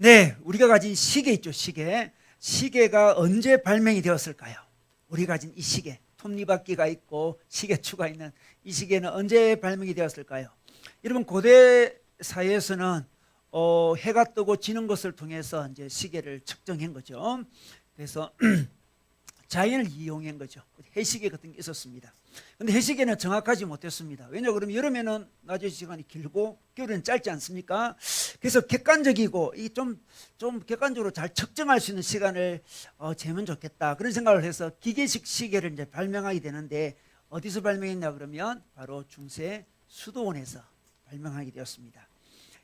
네, 우리가 가진 시계 있죠, 시계. 시계가 언제 발명이 되었을까요? 우리가 가진 이 시계, 톱니바퀴가 있고 시계추가 있는 이 시계는 언제 발명이 되었을까요? 여러분, 고대 사회에서는 해가 뜨고 지는 것을 통해서 이제 시계를 측정한 거죠. 그래서 자연을 이용한 거죠. 해시계 같은 게 있었습니다. 근데 해시계는 정확하지 못했습니다. 왜냐 그러면 여름에는 낮의 시간이 길고 겨울에는 짧지 않습니까? 그래서 객관적이고 좀 객관적으로 잘 측정할 수 있는 시간을 재면 좋겠다, 그런 생각을 해서 기계식 시계를 이제 발명하게 되는데, 어디서 발명했냐 그러면 바로 중세 수도원에서 발명하게 되었습니다.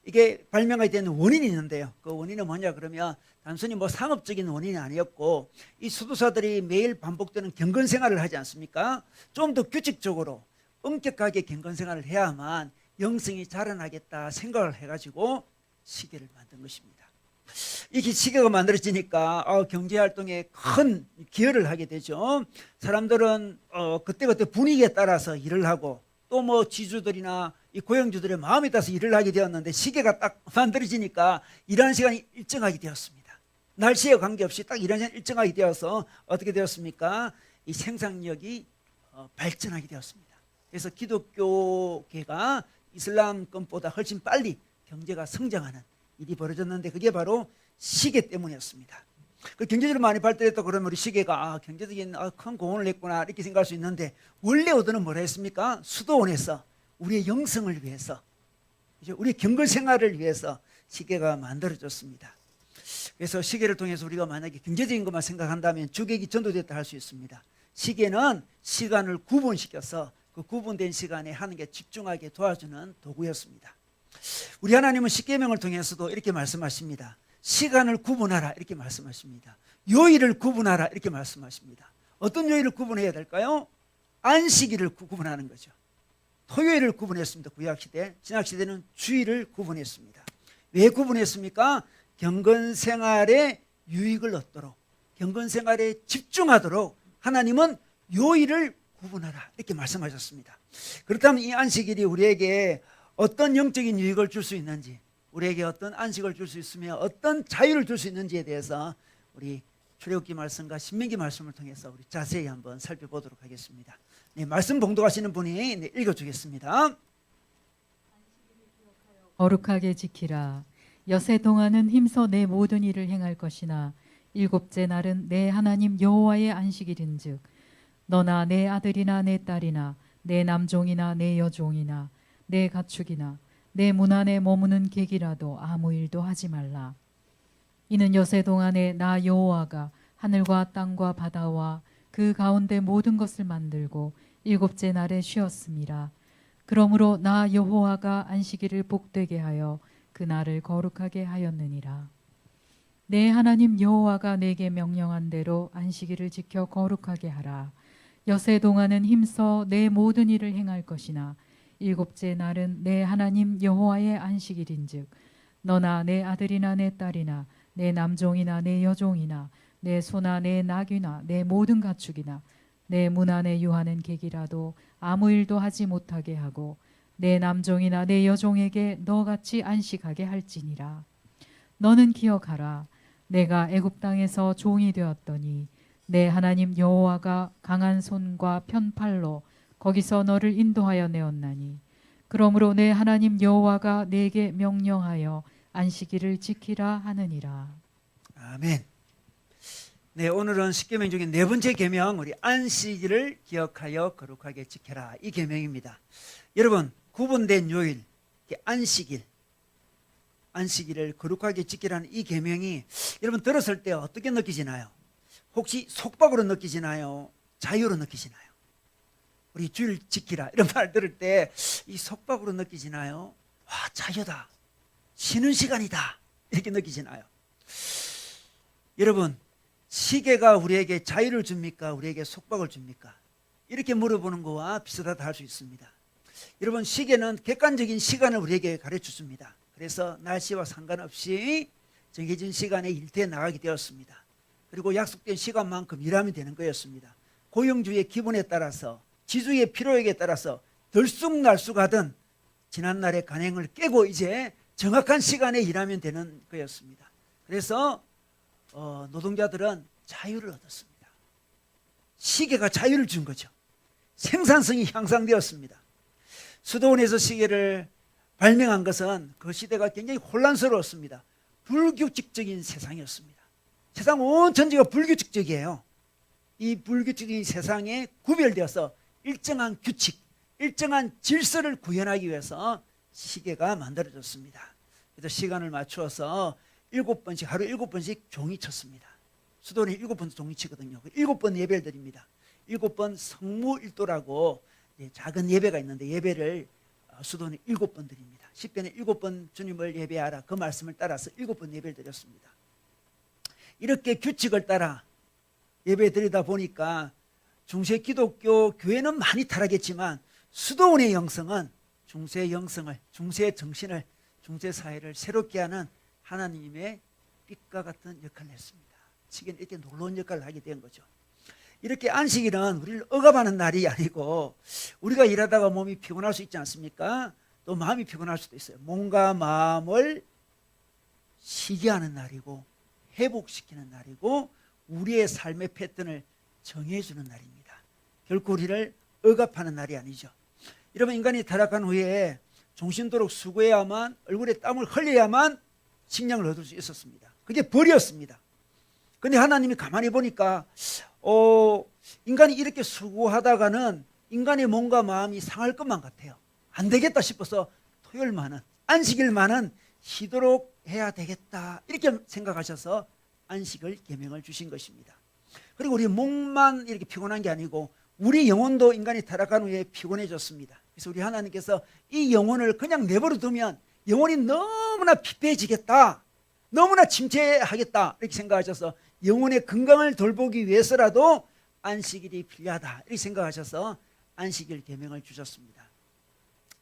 이게 발명하게 되는 원인이 있는데요. 그 원인은 뭐냐 그러면 단순히 뭐 상업적인 원인이 아니었고, 이 수도사들이 매일 반복되는 경건 생활을 하지 않습니까? 좀 더 규칙적으로 엄격하게 경건 생활을 해야만 영성이 자라나겠다 생각을 해가지고 시계를 만든 것입니다. 이게 시계가 만들어지니까 경제활동에 큰 기여를 하게 되죠. 사람들은 그때그때 분위기에 따라서 일을 하고, 또 뭐 지주들이나 이 고용주들의 마음에 따라서 일을 하게 되었는데, 시계가 딱 만들어지니까 일하는 시간이 일정하게 되었습니다. 날씨에 관계없이 딱 일하는 시간이 일정하게 되어서 어떻게 되었습니까? 이 생산력이 발전하게 되었습니다. 그래서 기독교계가 이슬람권보다 훨씬 빨리 경제가 성장하는 일이 벌어졌는데, 그게 바로 시계 때문이었습니다. 그 경제적으로 많이 발달했다 그러면 우리 시계가 경제적인 큰 공헌을 했구나 이렇게 생각할 수 있는데, 원래 오더는 뭐라 했습니까? 수도원에서 우리의 영성을 위해서, 우리의 경건 생활을 위해서 시계가 만들어졌습니다. 그래서 시계를 통해서 우리가 만약에 경제적인 것만 생각한다면 주객이 전도됐다 할 수 있습니다. 시계는 시간을 구분시켜서 그 구분된 시간에 하는 게 집중하게 도와주는 도구였습니다. 우리 하나님은 십계명을 통해서도 이렇게 말씀하십니다. 시간을 구분하라 이렇게 말씀하십니다. 요일을 구분하라 이렇게 말씀하십니다. 어떤 요일을 구분해야 될까요? 안식일을 구분하는 거죠. 토요일을 구분했습니다. 구약시대. 신약시대는 주일을 구분했습니다. 왜 구분했습니까? 경건생활에 유익을 얻도록, 경건생활에 집중하도록 하나님은 요일을 구분하라 이렇게 말씀하셨습니다. 그렇다면 이 안식일이 우리에게 어떤 영적인 유익을 줄 수 있는지, 우리에게 어떤 안식을 줄 수 있으며 어떤 자유를 줄 수 있는지에 대해서 우리 출애굽기 말씀과 신명기 말씀을 통해서 우리 자세히 한번 살펴보도록 하겠습니다. 네, 말씀 봉독하시는 분이 읽어주겠습니다. 거룩하게 지키라. 여세 동안은 힘써 내 모든 일을 행할 것이나 일곱째 날은 내 하나님 여호와의 안식일인즉 너나 내 아들이나 내 딸이나 내 남종이나 내 여종이나 내 가축이나 내 문 안에 머무는 객이라도 아무 일도 하지 말라. 이는 여세 동안에 나 여호와가 하늘과 땅과 바다와 그 가운데 모든 것을 만들고 일곱째 날에 쉬었음이라. 그러므로 나 여호와가 안식일을 복되게 하여 그 날을 거룩하게 하였느니라. 내 하나님 여호와가 내게 명령한 대로 안식일을 지켜 거룩하게 하라. 여세 동안은 힘써 내 모든 일을 행할 것이나 일곱째 날은 내 하나님 여호와의 안식일인즉 너나 내 아들이나 내 딸이나 내 남종이나 내 여종이나 내 소나 내 낙이나 내 모든 가축이나 내 문 안에 유하는 객이라도 아무 일도 하지 못하게 하고 내 남종이나 내 여종에게 너같이 안식하게 할지니라. 너는 기억하라. 내가 애굽 땅에서 종이 되었더니 내 하나님 여호와가 강한 손과 편팔로 거기서 너를 인도하여 내었나니 그러므로 내 하나님 여호와가 내게 명령하여 안식일을 지키라 하느니라. 아멘. 네, 오늘은 십계명 중에 네 번째 계명, 우리 안식일을 기억하여 거룩하게 지켜라, 이 계명입니다. 여러분, 구분된 요일, 안식일을 거룩하게 지키라는 이 계명이 여러분 들었을 때 어떻게 느끼시나요? 혹시 속박으로 느끼시나요? 자유로 느끼시나요? 우리 주일 지키라 이런 말 들을 때 이 속박으로 느끼시나요? 와, 자유다, 쉬는 시간이다, 이렇게 느끼시나요? 여러분, 시계가 우리에게 자유를 줍니까? 우리에게 속박을 줍니까? 이렇게 물어보는 거와 비슷하다 할 수 있습니다. 여러분, 시계는 객관적인 시간을 우리에게 가르쳐 줍니다. 그래서 날씨와 상관없이 정해진 시간에 일터에 나가게 되었습니다. 그리고 약속된 시간만큼 일하면 되는 거였습니다. 고용주의 기분에 따라서, 지주의 필요에 따라서 들쑥날쑥하던 지난날의 간행을 깨고 이제 정확한 시간에 일하면 되는 거였습니다. 그래서 노동자들은 자유를 얻었습니다. 시계가 자유를 준 거죠. 생산성이 향상되었습니다. 수도원에서 시계를 발명한 것은 그 시대가 굉장히 혼란스러웠습니다. 불규칙적인 세상이었습니다. 세상 온 전체가 불규칙적이에요. 이 불규칙적인 세상에 구별되어서 일정한 규칙, 일정한 질서를 구현하기 위해서 시계가 만들어졌습니다. 그래서 시간을 맞추어서 7번씩, 하루 7번씩 종이 쳤습니다. 수도원에 7번 종이 치거든요. 7번 예배를 드립니다. 7번 성무일도라고 작은 예배가 있는데 예배를 수도원에 7번 드립니다. 시편에 7번 주님을 예배하라 그 말씀을 따라서 7번 예배를 드렸습니다. 이렇게 규칙을 따라 예배 드리다 보니까 중세 기독교 교회는 많이 타락했지만 수도원의 영성은 중세 영성을, 중세 정신을, 중세 사회를 새롭게 하는 하나님의 빛과 같은 역할을 했습니다. 시계는 이렇게 놀라운 역할을 하게 된 거죠. 이렇게 안식일은 우리를 억압하는 날이 아니고 우리가 일하다가 몸이 피곤할 수 있지 않습니까? 또 마음이 피곤할 수도 있어요. 몸과 마음을 쉬게 하는 날이고 회복시키는 날이고 우리의 삶의 패턴을 정해주는 날입니다. 결코 우리를 억압하는 날이 아니죠. 여러분, 인간이 타락한 후에 종신도록 수고해야만, 얼굴에 땀을 흘려야만 식량을 얻을 수 있었습니다. 그게 벌이었습니다. 근데 하나님이 가만히 보니까 인간이 이렇게 수고하다가는 인간의 몸과 마음이 상할 것만 같아요. 안 되겠다 싶어서 토요일만은, 안식일만은 쉬도록 해야 되겠다 이렇게 생각하셔서 안식을 계명을 주신 것입니다. 그리고 우리 몸만 이렇게 피곤한 게 아니고 우리 영혼도 인간이 타락한 후에 피곤해졌습니다. 그래서 우리 하나님께서 이 영혼을 그냥 내버려 두면 영혼이 너무나 피폐해지겠다, 너무나 침체하겠다 이렇게 생각하셔서 영혼의 건강을 돌보기 위해서라도 안식일이 필요하다 이렇게 생각하셔서 안식일 계명을 주셨습니다.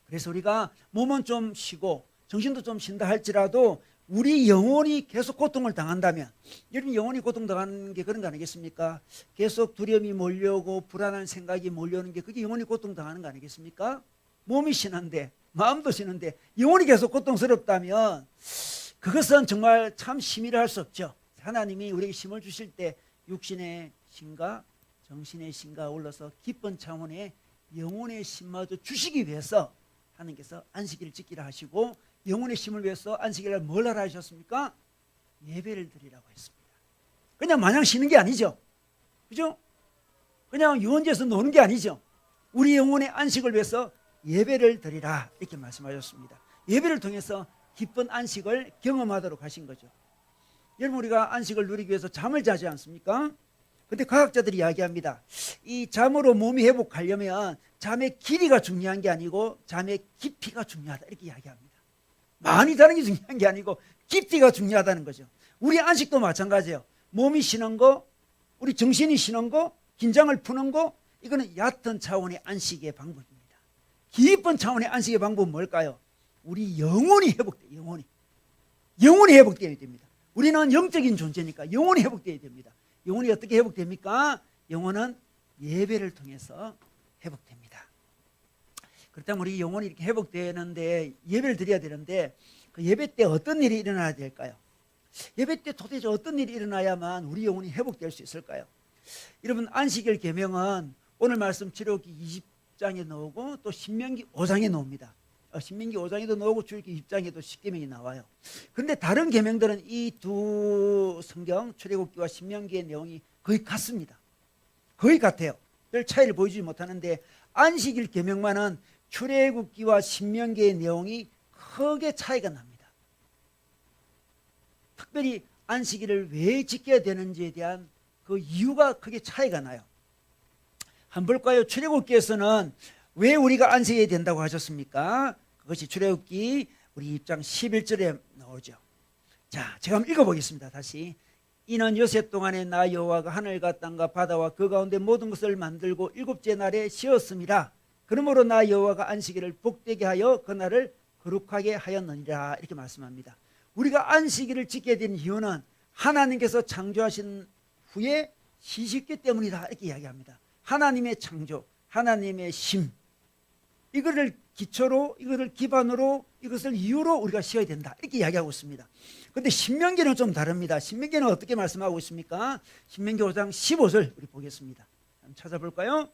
그래서 우리가 몸은 좀 쉬고 정신도 좀 쉰다 할지라도 우리 영혼이 계속 고통을 당한다면, 여러분 영혼이 고통당하는 게 그런 거 아니겠습니까? 계속 두려움이 몰려오고 불안한 생각이 몰려오는 게 그게 영혼이 고통당하는 거 아니겠습니까? 몸이 쉬는데 마음도 쉬는데 영혼이 계속 고통스럽다면 그것은 정말 참 심의를 할 수 없죠. 하나님이 우리에게 힘을 주실 때 육신의 힘과 정신의 힘과 올라서 깊은 차원의 영혼의 힘마저 주시기 위해서 하나님께서 안식일을 지키라 하시고, 영혼의 힘을 위해서 안식일을 뭘 하라 하셨습니까? 예배를 드리라고 했습니다. 그냥 마냥 쉬는 게 아니죠. 그죠? 그냥 유원지에서 노는 게 아니죠. 우리 영혼의 안식을 위해서 예배를 드리라 이렇게 말씀하셨습니다. 예배를 통해서 기쁜 안식을 경험하도록 하신 거죠. 여러분, 우리가 안식을 누리기 위해서 잠을 자지 않습니까? 근데 과학자들이 이야기합니다. 이 잠으로 몸이 회복하려면 잠의 길이가 중요한 게 아니고 잠의 깊이가 중요하다 이렇게 이야기합니다. 많이 자는 게 중요한 게 아니고 깊이가 중요하다는 거죠. 우리 안식도 마찬가지예요. 몸이 쉬는 거, 우리 정신이 쉬는 거, 긴장을 푸는 거, 이거는 얕은 차원의 안식의 방법입니다. 깊은 차원의 안식의 방법은 뭘까요? 우리 영혼이 회복돼요. 영혼이 회복되어야 됩니다. 우리는 영적인 존재니까 영혼이 회복되어야 됩니다. 영혼이 어떻게 회복됩니까? 영혼은 예배를 통해서 회복됩니다. 그렇다면 우리 영혼이 이렇게 회복되는데 예배를 드려야 되는데 그 예배 때 어떤 일이 일어나야 될까요? 예배 때 도대체 어떤 일이 일어나야만 우리 영혼이 회복될 수 있을까요? 여러분, 안식일 계명은 오늘 말씀 출애굽기 20장에 나오고 또 신명기 5장에 나옵니다. 신명기 5장에도 나오고 출애굽기 20장에도 십계명이 나와요. 그런데 다른 계명들은 이 두 성경 출애굽기와 신명기의 내용이 거의 같습니다. 거의 같아요. 별 차이를 보여주지 못하는데 안식일 계명만은 출애굽기와 신명기의 내용이 크게 차이가 납니다. 특별히 안식일을 왜 지켜야 되는지에 대한 그 이유가 크게 차이가 나요. 한번 볼까요? 출애굽기에서는 왜 우리가 안식해야 된다고 하셨습니까? 그것이 출애굽기 우리 2장 11절에 나오죠. 자, 제가 한번 읽어보겠습니다. 다시. 이는 여세 동안에 나 여호와가 하늘과 땅과 바다와 그 가운데 모든 것을 만들고 일곱째 날에 쉬었음이라. 그러므로 나 여호와가 안식일을 복되게 하여 그날을 거룩하게 하였느니라 이렇게 말씀합니다. 우리가 안식일을 지켜야 되는 이유는 하나님께서 창조하신 후에 쉬셨기 때문이다 이렇게 이야기합니다. 하나님의 창조, 하나님의 심, 이거를 기초로 이것을 기반으로 이것을 이유로 우리가 쉬어야 된다 이렇게 이야기하고 있습니다. 그런데 신명기는 좀 다릅니다. 신명기는 어떻게 말씀하고 있습니까? 신명기 5장 15절 우리 보겠습니다. 한번 찾아볼까요?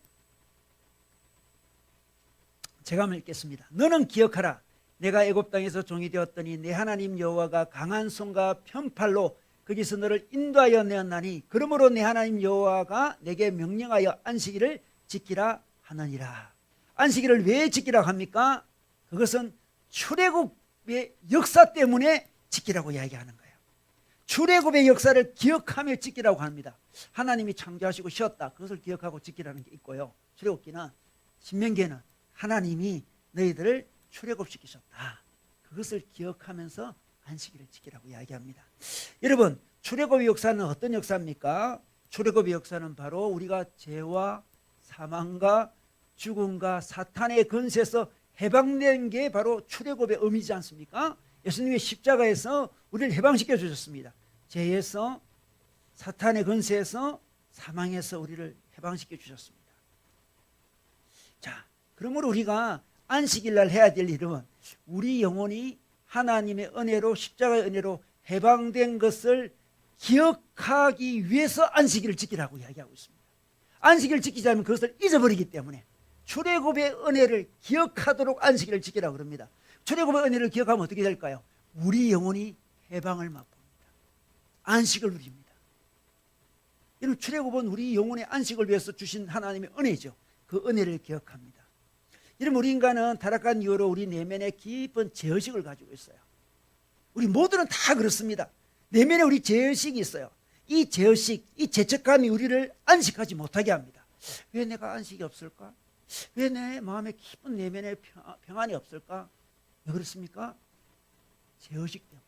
제가 한번 읽겠습니다. 너는 기억하라. 내가 애굽 땅에서 종이 되었더니 내 하나님 여호와가 강한 손과 편팔로 거기서 너를 인도하여 내었나니 그러므로 내 하나님 여호와가 내게 명령하여 안식일을 지키라 하느니라. 안식일을 왜 지키라 합니까? 그것은 출애굽의 역사 때문에 지키라고 이야기하는 거예요. 출애굽의 역사를 기억하며 지키라고 합니다. 하나님이 창조하시고 쉬었다. 그것을 기억하고 지키라는 게 있고요. 출애굽기는 신명기에는 하나님이 너희들을 출애굽시키셨다. 그것을 기억하면서 안식일을 지키라고 이야기합니다. 여러분, 출애굽의 역사는 어떤 역사입니까? 출애굽의 역사는 바로 우리가 죄와 사망과 죽음과 사탄의 권세에서 해방된 게 바로 출애굽의 의미지 않습니까? 예수님의 십자가에서 우리를 해방시켜 주셨습니다. 죄에서, 사탄의 권세에서, 사망에서 우리를 해방시켜 주셨습니다. 자, 그러므로 우리가 안식일 날 해야 될 일은 우리 영혼이 하나님의 은혜로, 십자가의 은혜로 해방된 것을 기억하기 위해서 안식일을 지키라고 이야기하고 있습니다. 안식일을 지키지 않으면 그것을 잊어버리기 때문에 출애굽의 은혜를 기억하도록 안식일을 지키라고 그럽니다. 출애굽의 은혜를 기억하면 어떻게 될까요? 우리 영혼이 해방을 맛봅니다. 안식을 누립니다. 이런 출애굽은 우리 영혼의 안식을 위해서 주신 하나님의 은혜죠. 그 은혜를 기억합니다. 이런 우리 인간은 타락한 이후로 우리 내면에 깊은 죄의식을 가지고 있어요. 우리 모두는 다 그렇습니다. 내면에 우리 죄의식이 있어요. 이 죄의식, 이 죄책감이 우리를 안식하지 못하게 합니다. 왜 내가 안식이 없을까? 왜 내 마음에 깊은 내면에 평안이 없을까? 왜 그렇습니까? 죄의식 때문에.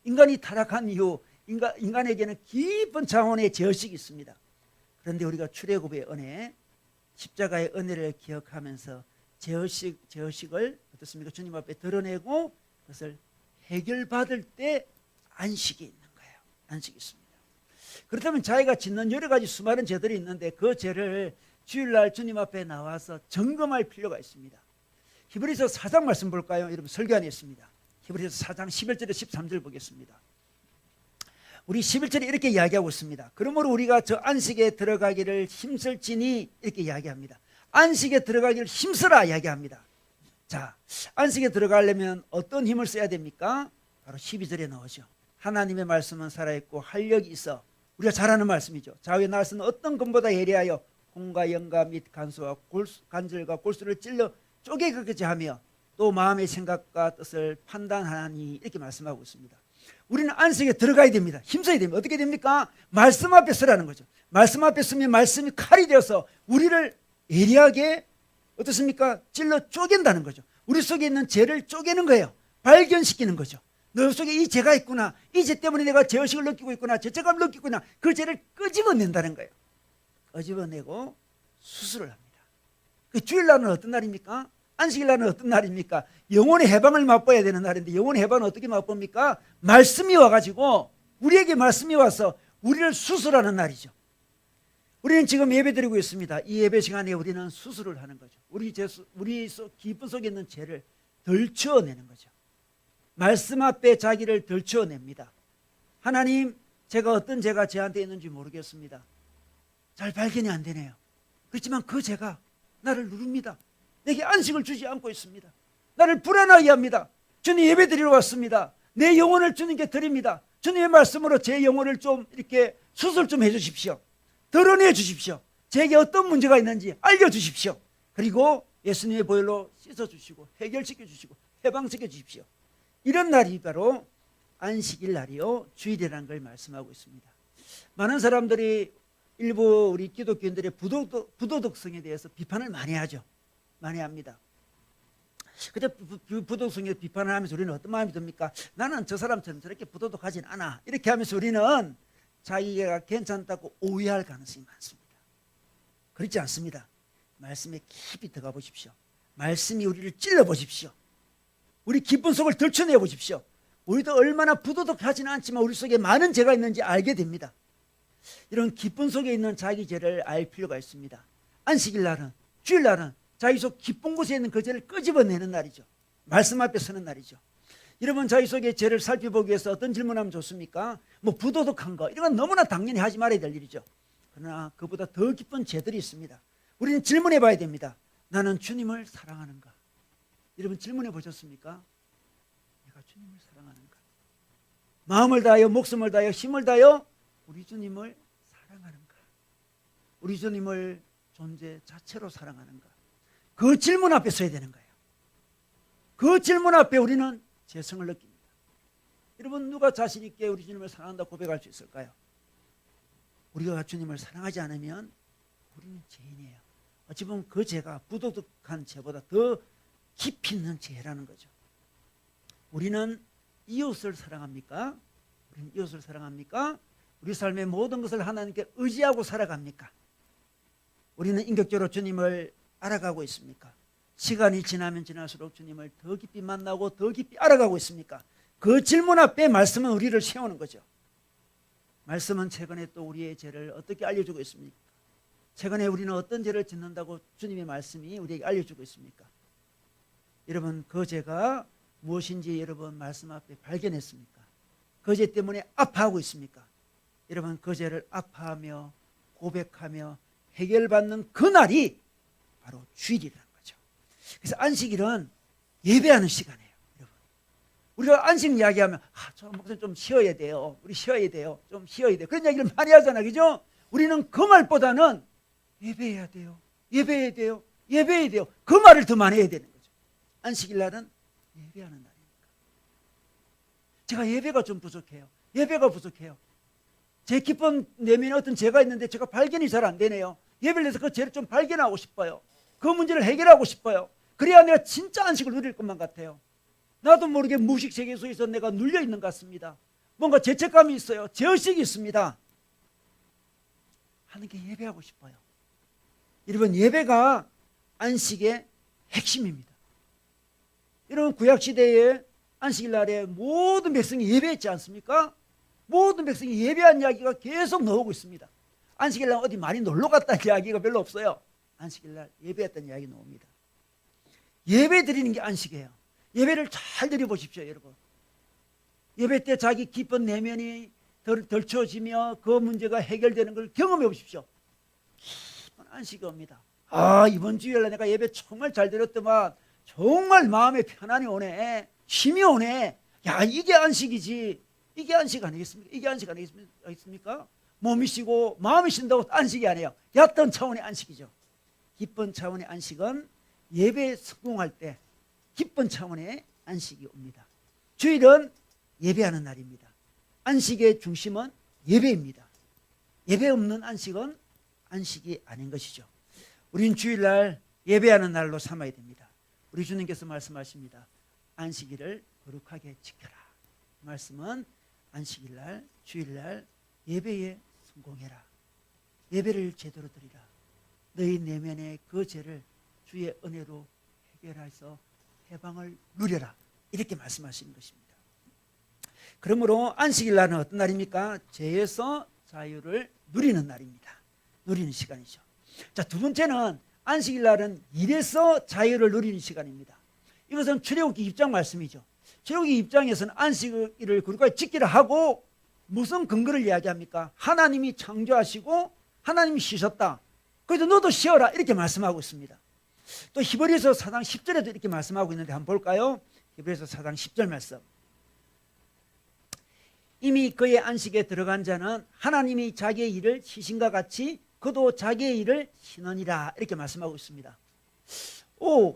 인간이 타락한 이후 인간에게는 깊은 차원의 죄의식이 있습니다. 그런데 우리가 출애굽의 은혜, 십자가의 은혜를 기억하면서 죄의식을 어떻습니까? 주님 앞에 드러내고 그것을 해결받을 때 안식이 있는 거예요. 안식이 있습니다. 그렇다면 자기가 짓는 여러 가지 수많은 죄들이 있는데 그 죄를 주일날 주님 앞에 나와서 점검할 필요가 있습니다. 히브리서 4장 말씀 볼까요? 여러분 설교 안에 있습니다. 히브리서 4장 11절에 13절 보겠습니다. 우리 11절에 이렇게 이야기하고 있습니다. 그러므로 우리가 저 안식에 들어가기를 힘쓸지니 이렇게 이야기합니다. 안식에 들어가기를 힘쓰라 이야기합니다. 자, 안식에 들어가려면 어떤 힘을 써야 됩니까? 바로 12절에 나오죠. 하나님의 말씀은 살아있고 활력이 있어. 우리가 잘 아는 말씀이죠. 좌우의 날선 어떤 검보다 예리하여 공과 영과 및 간수와 관절과 골수를 찔러 쪼개기까지 하며 또 마음의 생각과 뜻을 판단하니 이렇게 말씀하고 있습니다. 우리는 안식에 들어가야 됩니다. 힘써야 됩니다. 어떻게 됩니까? 말씀 앞에 서라는 거죠. 말씀 앞에 서면 말씀이 칼이 되어서 우리를 예리하게 어떻습니까? 찔러 쪼갠다는 거죠. 우리 속에 있는 죄를 쪼개는 거예요. 발견시키는 거죠. 너 속에 이 죄가 있구나. 이 죄 때문에 내가 죄의식을 느끼고 있구나. 죄책감을 느끼고 있구나. 그 죄를 끄집어낸다는 거예요. 끄집어내고 수술을 합니다. 그 주일날은 어떤 날입니까? 안식일날은 어떤 날입니까? 영혼의 해방을 맛봐야 되는 날인데 영혼의 해방은 어떻게 맛봅니까? 말씀이 와가지고 우리에게 말씀이 와서 우리를 수술하는 날이죠. 우리는 지금 예배드리고 있습니다. 이 예배 시간에 우리는 수술을 하는 거죠. 우리 기쁨 속에 있는 죄를 덜쳐내는 거죠. 말씀 앞에 자기를 덜쳐냅니다. 하나님, 제가 어떤 죄가 저한테 있는지 모르겠습니다. 잘 발견이 안 되네요. 그렇지만 그 죄가 나를 누릅니다. 내게 안식을 주지 않고 있습니다. 나를 불안하게 합니다. 주님 예배드리러 왔습니다. 내 영혼을 주님께 드립니다. 주님의 말씀으로 제 영혼을 좀 이렇게 수술 좀 해주십시오. 드러내 주십시오. 제게 어떤 문제가 있는지 알려주십시오. 그리고 예수님의 보혈로 씻어주시고 해결시켜 주시고 해방시켜 주십시오. 이런 날이 바로 안식일 날이요 주일이라는 걸 말씀하고 있습니다. 많은 사람들이 일부 우리 기독교인들의 부도덕성에 대해서 비판을 많이 하죠. 많이 합니다. 근데 부도덕성에 비판을 하면서 우리는 어떤 마음이 듭니까? 나는 저 사람처럼 저렇게 부도덕하진 않아. 이렇게 하면서 우리는 자기가 괜찮다고 오해할 가능성이 많습니다. 그렇지 않습니다. 말씀에 깊이 들어가 보십시오. 말씀이 우리를 찔러 보십시오. 우리 기쁨 속을 들춰내 보십시오. 우리도 얼마나 부도덕하지는 않지만 우리 속에 많은 죄가 있는지 알게 됩니다. 이런 기쁨 속에 있는 자기 죄를 알 필요가 있습니다. 안식일 날은, 주일 날은 자기 속 깊은 곳에 있는 그 죄를 끄집어내는 날이죠. 말씀 앞에 서는 날이죠. 여러분, 자기 속의 죄를 살펴보기 위해서 어떤 질문하면 좋습니까? 뭐 부도덕한 거, 이런 건 너무나 당연히 하지 말아야 될 일이죠. 그러나 그보다 더 깊은 죄들이 있습니다. 우리는 질문해 봐야 됩니다. 나는 주님을 사랑하는가? 여러분, 질문해 보셨습니까? 내가 주님을 사랑하는가? 마음을 다하여, 목숨을 다하여, 힘을 다하여 우리 주님을 사랑하는가? 우리 주님을 존재 자체로 사랑하는가? 그 질문 앞에 서야 되는 거예요. 그 질문 앞에 우리는 죄성을 느낍니다. 여러분, 누가 자신 있게 우리 주님을 사랑한다고 고백할 수 있을까요? 우리가 주님을 사랑하지 않으면 우리는 죄인이에요. 어찌 보면 그 죄가 부도덕한 죄보다 더 깊이 있는 죄라는 거죠. 우리는 이웃을 사랑합니까? 우리는 이웃을 사랑합니까? 우리 삶의 모든 것을 하나님께 의지하고 살아갑니까? 우리는 인격적으로 주님을 알아가고 있습니까? 시간이 지나면 지날수록 주님을 더 깊이 만나고 더 깊이 알아가고 있습니까? 그 질문 앞에 말씀은 우리를 세우는 거죠. 말씀은 최근에 또 우리의 죄를 어떻게 알려주고 있습니까? 최근에 우리는 어떤 죄를 짓는다고 주님의 말씀이 우리에게 알려주고 있습니까? 여러분, 그 죄가 무엇인지 여러분 말씀 앞에 발견했습니까? 그 죄 때문에 아파하고 있습니까? 여러분, 그 죄를 아파하며 고백하며 해결받는 그날이 바로 주일이라는 거죠. 그래서 안식일은 예배하는 시간이에요. 여러분, 우리가 안식 이야기하면 저 목사님 좀 쉬어야 돼요. 우리 쉬어야 돼요. 좀 쉬어야 돼요. 그런 이야기를 많이 하잖아요. 그죠? 우리는 그 말보다는 예배해야 돼요. 예배해야 돼요. 예배해야 돼요. 그 말을 더 많이 해야 되는 거죠. 안식일 날은 예배하는 날이니까. 제가 예배가 좀 부족해요. 예배가 부족해요. 제 깊은 내면에 어떤 죄가 있는데 제가 발견이 잘 안 되네요. 예배를 해서 그 죄를 좀 발견하고 싶어요. 그 문제를 해결하고 싶어요. 그래야 내가 진짜 안식을 누릴 것만 같아요. 나도 모르게 무의식 세계 속에서 내가 눌려 있는 것 같습니다. 뭔가 죄책감이 있어요. 죄의식이 있습니다. 하는 게 예배하고 싶어요. 여러분, 예배가 안식의 핵심입니다. 여러분, 구약시대에 안식일 날에 모든 백성이 예배했지 않습니까? 모든 백성이 예배한 이야기가 계속 나오고 있습니다. 안식일 날 어디 많이 놀러 갔다는 이야기가 별로 없어요. 안식일 날 예배했다는 이야기 나옵니다. 예배 드리는 게 안식이에요. 예배를 잘 드려보십시오, 여러분. 예배 때 자기 깊은 내면이 덜쳐지며 그 문제가 해결되는 걸 경험해 보십시오. 깊은 안식이 옵니다. 이번 주일날 내가 예배 정말 잘 드렸더만 정말 마음에 편안이 오네. 쉼이 오네. 야, 이게 안식이지. 이게 안식 아니겠습니까? 이게 안식 아니겠습니까? 몸이 쉬고 마음이 쉰다고 안식이 아니에요. 얕은 차원의 안식이죠. 깊은 차원의 안식은 예배에 성공할 때 깊은 차원의 안식이 옵니다. 주일은 예배하는 날입니다. 안식의 중심은 예배입니다. 예배 없는 안식은 안식이 아닌 것이죠. 우린 주일날 예배하는 날로 삼아야 됩니다. 우리 주님께서 말씀하십니다. 안식일을 거룩하게 지켜라. 말씀은 안식일날, 주일날 예배에 성공해라. 예배를 제대로 드리라. 너희 내면의 그 죄를 주의 은혜로 해결해서 해방을 누려라. 이렇게 말씀하시는 것입니다. 그러므로 안식일날은 어떤 날입니까? 죄에서 자유를 누리는 날입니다. 누리는 시간이죠. 자, 두 번째는 안식일날은 일에서 자유를 누리는 시간입니다. 이것은 출애굽기 2장 말씀이죠. 출애굽기 입장에서는 안식일을 거룩하게 지키라 하고 무슨 근거를 이야기합니까? 하나님이 창조하시고 하나님이 쉬셨다. 그래도 너도 쉬어라 이렇게 말씀하고 있습니다. 또 히브리서 4장 10절에도 이렇게 말씀하고 있는데 한번 볼까요? 히브리서 4장 10절 말씀. 이미 그의 안식에 들어간 자는 하나님이 자기의 일을 쉬신과 같이 그도 자기의 일을 쉬느니라 이렇게 말씀하고 있습니다.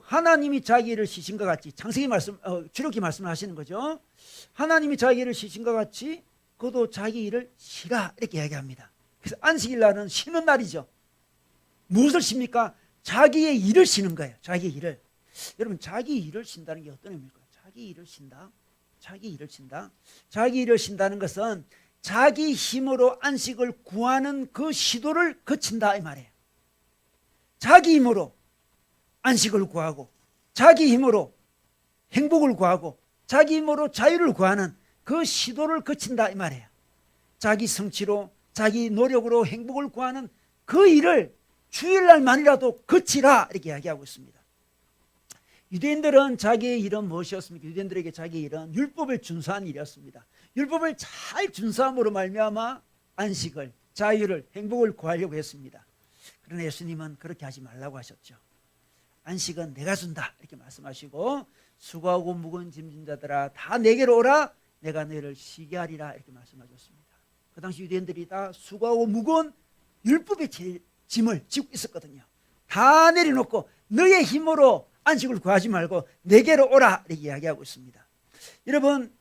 하나님이 자기 일을 쉬신과 같이 창세기 말씀, 출애굽기 말씀을 하시는 거죠. 하나님이 자기 일을 쉬신과 같이 그도 자기 일을 쉬라 이렇게 이야기합니다. 그래서 안식일 날은 쉬는 날이죠. 무엇을 쉽니까? 자기의 일을 쉬는 거예요. 자기의 일을. 여러분, 자기 일을 쉰다는 게 어떤 의미일까요? 자기 일을 쉰다. 자기 일을 쉰다. 자기 일을 쉰다는 것은 자기 힘으로 안식을 구하는 그 시도를 거친다 이 말이에요. 자기 힘으로 안식을 구하고 자기 힘으로 행복을 구하고 자기 힘으로 자유를 구하는 그 시도를 거친다 이 말이에요. 자기 성취로 자기 노력으로 행복을 구하는 그 일을 주일날만이라도 그치라 이렇게 이야기하고 있습니다. 유대인들은 자기의 일은 무엇이었습니까? 유대인들에게 자기의 일은 율법을 준수한 일이었습니다. 율법을 잘 준수함으로 말미암아 안식을, 자유를, 행복을 구하려고 했습니다. 그러나 예수님은 그렇게 하지 말라고 하셨죠. 안식은 내가 준다 이렇게 말씀하시고 수고하고 무거운 짐진 자들아 다 내게로 오라 내가 너희를 쉬게 하리라 이렇게 말씀하셨습니다. 그 당시 유대인들이 다 수고하고 무거운 율법의 짐을 지고 있었거든요. 다 내려놓고 너의 힘으로 안식을 구하지 말고 내게로 오라 이렇게 이야기하고 있습니다. 여러분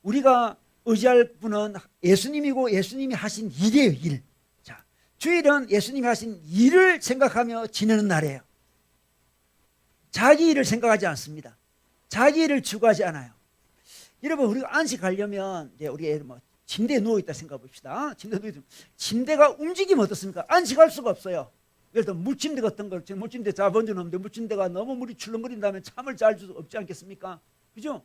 우리가 의지할 분은 예수님이고 예수님이 하신 일이에요. 일. 자, 주일은 예수님이 하신 일을 생각하며 지내는 날이에요. 자기 일을 생각하지 않습니다. 자기 일을 추구하지 않아요. 여러분 우리가 안식하려면 이제 우리 뭐 침대에 누워 있다 생각해 봅시다. 침대가 움직이면 어떻습니까? 안식할 수가 없어요. 예를 들어 물침대 같은 거, 지금 물침대 자본 적 없는데 물침대가 너무 물이 출렁거린다면 잠을 잘 수 없지 않겠습니까? 그죠?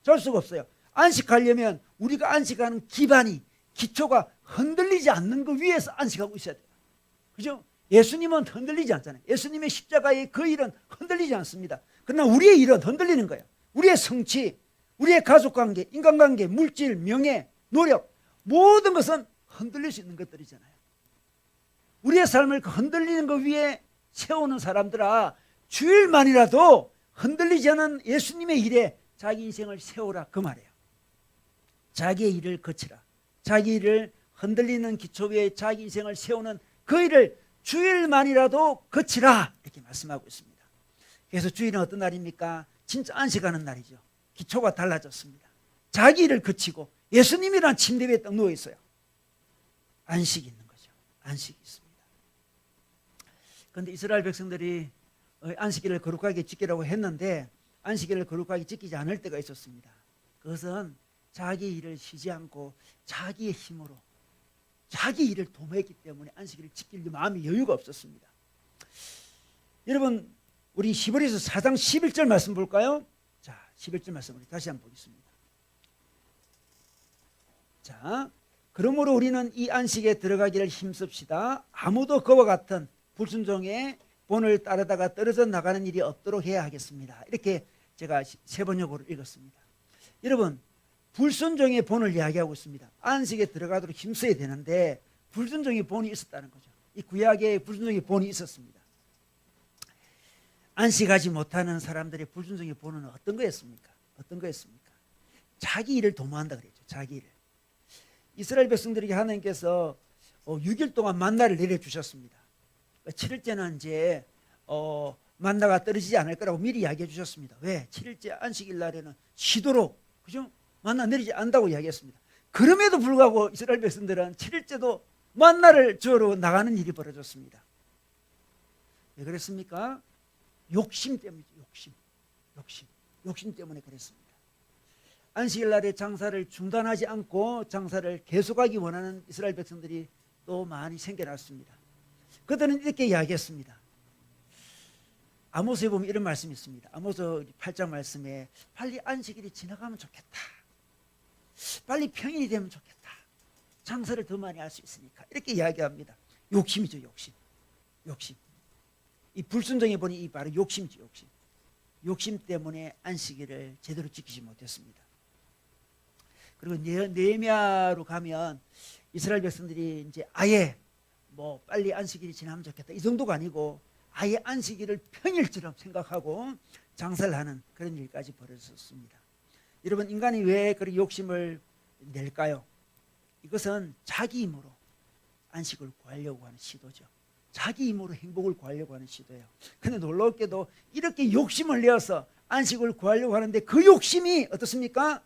잘 수가 없어요. 안식하려면 우리가 안식하는 기반이 기초가 흔들리지 않는 그 위에서 안식하고 있어야 돼요. 그죠? 예수님은 흔들리지 않잖아요. 예수님의 십자가의 그 일은 흔들리지 않습니다. 그러나 우리의 일은 흔들리는 거예요. 우리의 성취, 우리의 가족관계, 인간관계, 물질, 명예, 노력 모든 것은 흔들릴 수 있는 것들이잖아요. 우리의 삶을 흔들리는 것 위에 세우는 사람들아 주일만이라도 흔들리지 않은 예수님의 일에 자기 인생을 세우라 그 말이에요. 자기의 일을 거치라. 자기 일을 흔들리는 기초 위에 자기 인생을 세우는 그 일을 주일만이라도 거치라 이렇게 말씀하고 있습니다. 그래서 주일은 어떤 날입니까? 진짜 안식하는 날이죠. 기초가 달라졌습니다. 자기 일을 거치고 예수님이란 침대 위에 딱 누워 있어요. 안식이 있는 거죠. 안식이 있습니다. 그런데 이스라엘 백성들이 안식일을 거룩하게 지키라고 했는데 안식일을 거룩하게 지키지 않을 때가 있었습니다. 그것은 자기 일을 쉬지 않고 자기의 힘으로 자기 일을 도모했기 때문에 안식일을 지킬 마음이 여유가 없었습니다. 여러분 우리 히브리서 4장 11절 말씀 볼까요? 자, 11절 말씀 우리 다시 한번 보겠습니다. 자, 그러므로 우리는 이 안식에 들어가기를 힘씁시다. 아무도 그와 같은 불순종의 본을 따르다가 떨어져 나가는 일이 없도록 해야 하겠습니다. 이렇게 제가 세 번역으로 읽었습니다. 여러분 불순종의 본을 이야기하고 있습니다. 안식에 들어가도록 힘써야 되는데 불순종의 본이 있었다는 거죠. 이 구약에 불순종의 본이 있었습니다. 안식하지 못하는 사람들의 불순종의 본은 어떤 거였습니까? 어떤 거였습니까? 자기 일을 도모한다 그랬죠. 자기 일을. 이스라엘 백성들에게 하나님께서 6일 동안 만나를 내려주셨습니다. 7일째는 이제 만나가 떨어지지 않을 거라고 미리 이야기해 주셨습니다. 왜? 7일째 안식일 날에는 쉬도록 그죠? 만나 내리지 않는다고 이야기했습니다. 그럼에도 불구하고 이스라엘 백성들은 7일째도 만나를 주러 나가는 일이 벌어졌습니다. 왜 그랬습니까? 욕심 때문이죠. 욕심 때문에 그랬습니다. 안식일 날에 장사를 중단하지 않고 장사를 계속하기 원하는 이스라엘 백성들이 또 많이 생겨났습니다. 그들은 이렇게 이야기했습니다. 아모스에 보면 이런 말씀이 있습니다. 아모스 8장 말씀에 빨리 안식일이 지나가면 좋겠다. 빨리 평일이 되면 좋겠다. 장사를 더 많이 할 수 있으니까 이렇게 이야기합니다. 욕심이죠. 욕심. 이 불순종에 보니 이 바로 욕심이죠. 욕심 때문에 안식일을 제대로 지키지 못했습니다. 그리고 느헤미야로 가면 이스라엘 백성들이 이제 아예 뭐 빨리 안식일이 지나면 좋겠다 이 정도가 아니고 아예 안식일을 평일처럼 생각하고 장사를 하는 그런 일까지 벌어졌습니다. 여러분 인간이 왜 그런 욕심을 낼까요? 이것은 자기 힘으로 안식을 구하려고 하는 시도죠. 자기 힘으로 행복을 구하려고 하는 시도예요. 그런데 놀랍게도 이렇게 욕심을 내어서 안식을 구하려고 하는데 그 욕심이 어떻습니까?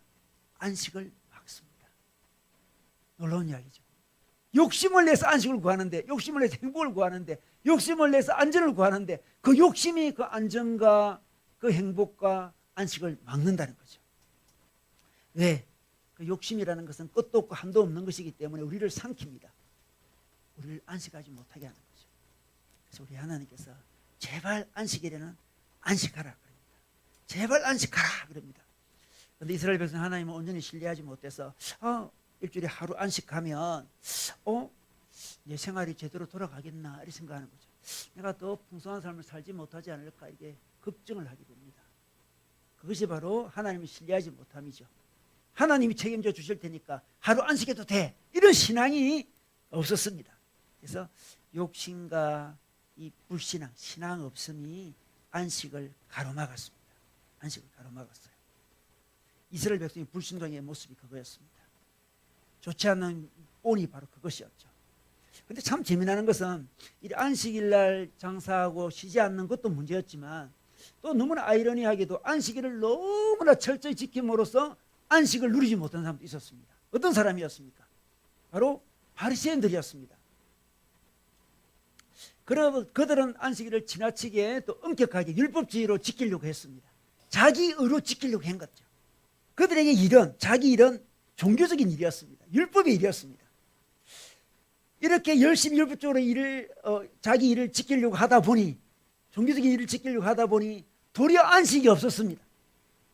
안식을 막습니다. 놀라운 이야기죠. 욕심을 내서 안식을 구하는데, 욕심을 내서 행복을 구하는데, 욕심을 내서 안전을 구하는데 그 욕심이 그 안전과 그 행복과 안식을 막는다는 거죠. 왜? 그 욕심이라는 것은 끝도 없고 한도 없는 것이기 때문에 우리를 삼킵니다. 우리를 안식하지 못하게 하는 거죠. 그래서 우리 하나님께서 제발 안식일에는 안식하라 그럽니다. 제발 안식하라 그럽니다. 그런데 이스라엘 백성 하나님은 온전히 신뢰하지 못해서 일주일에 하루 안식하면 내 생활이 제대로 돌아가겠나 이렇게 생각하는 거죠. 내가 더 풍성한 삶을 살지 못하지 않을까 이게 걱정을 하게 됩니다. 그것이 바로 하나님을 신뢰하지 못함이죠. 하나님이 책임져 주실 테니까 하루 안식해도 돼 이런 신앙이 없었습니다. 그래서 욕심과 이 불신앙, 신앙 없음이 안식을 가로막았습니다. 안식을 가로막았어요. 이스라엘 백성의 불신앙의 모습이 그거였습니다. 좋지 않은 본이 바로 그것이었죠. 근데 참 재미나는 것은 이 안식일 날 장사하고 쉬지 않는 것도 문제였지만 또 너무나 아이러니하게도 안식일을 너무나 철저히 지킴으로써 안식을 누리지 못한 사람도 있었습니다. 어떤 사람이었습니까? 바로 바리새인들이었습니다. 그들은 안식일을 지나치게 또 엄격하게 율법주의로 지키려고 했습니다. 자기 의로 지키려고 한 거죠. 그들에게 자기 일은 종교적인 일이었습니다. 율법의 일이었습니다. 이렇게 열심히 율법적으로 자기 일을 지키려고 하다 보니, 종교적인 일을 지키려고 하다 보니 도리어 안식이 없었습니다.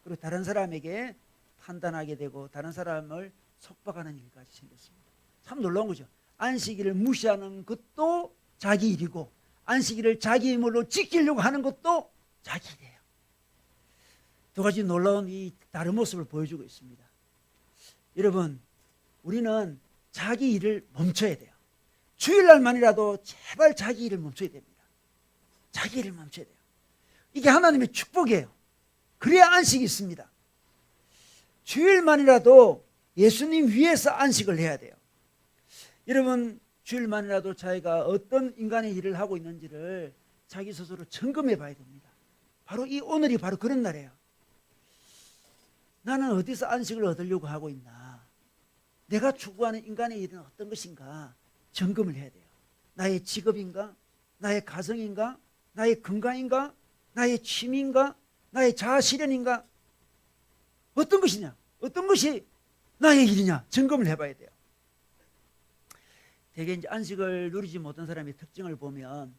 그리고 다른 사람에게 판단하게 되고 다른 사람을 속박하는 일까지 생겼습니다. 참 놀라운 거죠. 안식일을 무시하는 것도 자기 일이고 안식일을 자기 힘으로 지키려고 하는 것도 자기 일이에요. 두 가지 놀라운 이 다른 모습을 보여주고 있습니다. 여러분, 우리는 자기 일을 멈춰야 돼요. 주일날만이라도 제발 자기 일을 멈춰야 됩니다. 자기 일을 멈춰야 돼요. 이게 하나님의 축복이에요. 그래야 안식이 있습니다. 주일만이라도 예수님 위해서 안식을 해야 돼요. 여러분, 주일만이라도 자기가 어떤 인간의 일을 하고 있는지를 자기 스스로 점검해 봐야 됩니다. 바로 이 오늘이 바로 그런 날이에요. 나는 어디서 안식을 얻으려고 하고 있나? 내가 추구하는 인간의 일은 어떤 것인가? 점검을 해야 돼요. 나의 직업인가? 나의 가정인가? 나의 건강인가? 나의 취미인가? 나의 자아실현인가? 어떤 것이냐? 어떤 것이 나의 일이냐? 점검을 해봐야 돼요. 대개 이제 안식을 누리지 못한 사람의 특징을 보면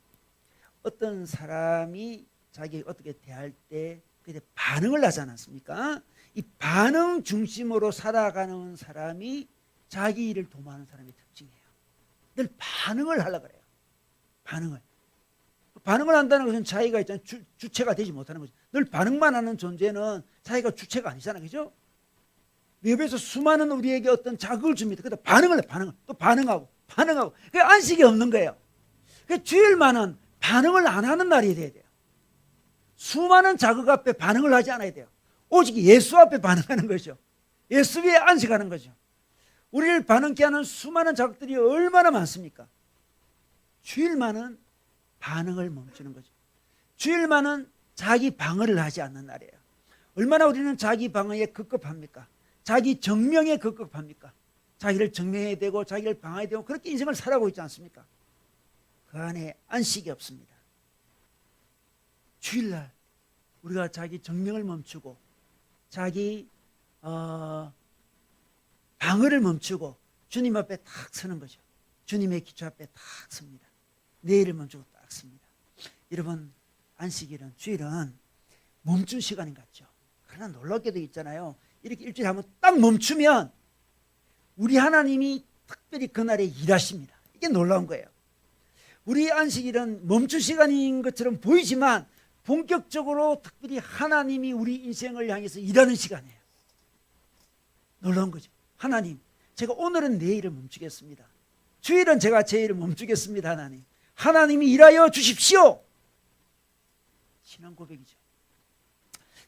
어떤 사람이 자기에게 어떻게 대할 때 그때 반응을 하지 않았습니까? 이 반응 중심으로 살아가는 사람이 자기 일을 도모하는 사람의 특징이에요. 늘 반응을 하려고 그래요. 반응을 한다는 것은 자기가 있잖아요. 주체가 되지 못하는 거죠. 늘 반응만 하는 존재는 자기가 주체가 아니잖아요. 그죠? 외부에서 수많은 우리에게 어떤 자극을 줍니다. 그래서 반응을 또 반응하고. 그 안식이 없는 거예요. 그 주일만은 반응을 안 하는 날이 돼야 돼요. 수많은 자극 앞에 반응을 하지 않아야 돼요. 오직 예수 앞에 반응하는 거죠. 예수 위에 안식하는 거죠. 우리를 반응케 하는 수많은 자극들이 얼마나 많습니까? 주일만은 반응을 멈추는 거죠. 주일만은 자기 방어를 하지 않는 날이에요. 얼마나 우리는 자기 방어에 급급합니까? 자기 정명에 급급합니까? 자기를 정명해야 되고 자기를 방어해야 되고 그렇게 인생을 살아가고 있지 않습니까? 그 안에 안식이 없습니다. 주일날 우리가 자기 정명을 멈추고 자기 방어를 멈추고 주님 앞에 탁 서는 거죠. 주님의 기초 앞에 탁 섭니다. 내일을 멈추고 딱 섭니다. 여러분, 안식일은 주일은 멈춘 시간인 것 같죠. 그러나 놀랍게도 있잖아요. 이렇게 일주일에 한번 딱 멈추면 우리 하나님이 특별히 그날에 일하십니다. 이게 놀라운 거예요. 우리 안식일은 멈춘 시간인 것처럼 보이지만 본격적으로 특별히 하나님이 우리 인생을 향해서 일하는 시간이에요. 놀라운 거죠. 하나님, 제가 오늘은 내 일을 멈추겠습니다. 주일은 제가 제 일을 멈추겠습니다. 하나님. 하나님이 일하여 주십시오. 신앙 고백이죠.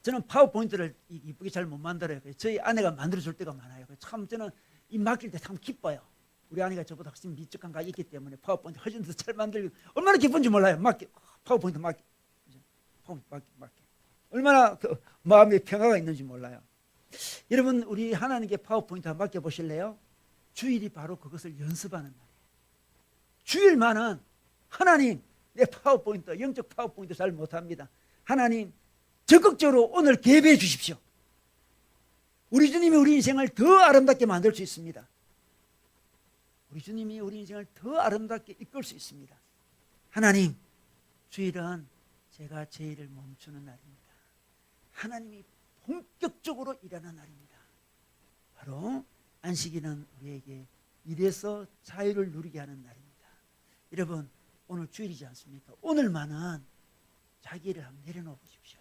저는 파워포인트를 이쁘게 잘 못 만들어요. 저희 아내가 만들어줄 때가 많아요. 참 저는 이 맡길 때 참 기뻐요. 우리 아내가 저보다 훨씬 미적한 가 있기 때문에 파워포인트 훨씬 더 잘 만들고 얼마나 기쁜지 몰라요. 파워포인트 맡기. 얼마나 그 마음에 평화가 있는지 몰라요. 여러분, 우리 하나님께 파워포인트 맡겨보실래요? 주일이 바로 그것을 연습하는 날이에요. 주일만은 하나님, 내 파워포인트, 영적 파워포인트 잘 못합니다. 하나님, 적극적으로 오늘 개입해 주십시오. 우리 주님이 우리 인생을 더 아름답게 만들 수 있습니다. 우리 주님이 우리 인생을 더 아름답게 이끌 수 있습니다. 하나님, 주일은 제가 제 일을 멈추는 날입니다. 하나님이 본격적으로 일하는 날입니다. 바로 안식일은 우리에게 일에서 자유를 누리게 하는 날입니다. 여러분 오늘 주일이지 않습니까? 오늘만은 자기 일을 한번 내려놓아 보십시오.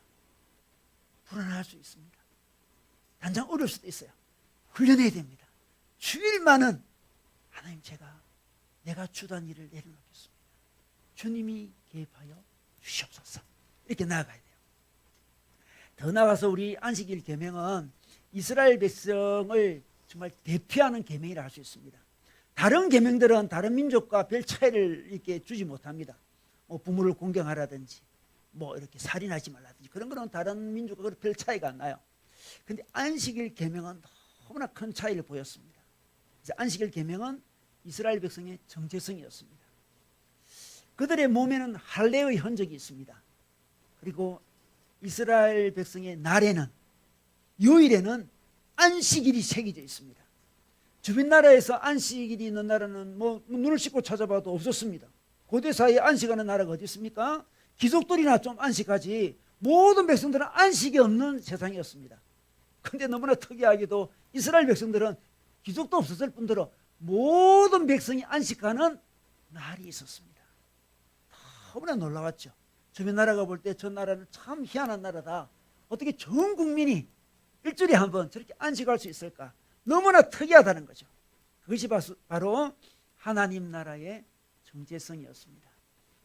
불안할 수 있습니다. 당장 어려울 수도 있어요. 훈련해야 됩니다. 주일만은 하나님 내가 주던 일을 내려놓겠습니다. 주님이 개입하여 주시옵소서. 이렇게 나아가야 돼요. 더 나아가서 우리 안식일 계명은 이스라엘 백성을 정말 대표하는 계명이라 할 수 있습니다. 다른 계명들은 다른 민족과 별 차이를 이렇게 주지 못합니다. 뭐 부모를 공경하라든지 뭐 이렇게 살인하지 말라든지 그런 거는 다른 민족과 별 차이가 안 나요. 근데 안식일 계명은 너무나 큰 차이를 보였습니다. 이제 안식일 계명은 이스라엘 백성의 정체성이었습니다. 그들의 몸에는 할례의 흔적이 있습니다. 그리고 이스라엘 백성의 날에는, 요일에는 안식일이 새겨져 있습니다. 주변 나라에서 안식일이 있는 나라는 뭐 눈을 씻고 찾아봐도 없었습니다. 고대 사이에 안식하는 나라가 어디 있습니까? 귀족들이나 좀 안식하지 모든 백성들은 안식이 없는 세상이었습니다. 근데 너무나 특이하게도 이스라엘 백성들은 귀족도 없었을 뿐더러 모든 백성이 안식하는 날이 있었습니다. 너무나 놀라웠죠. 주변 나라가 볼 때 저 나라는 참 희한한 나라다. 어떻게 전 국민이 일주일에 한 번 저렇게 안식할 수 있을까? 너무나 특이하다는 거죠. 그것이 바로 하나님 나라의 정체성이었습니다.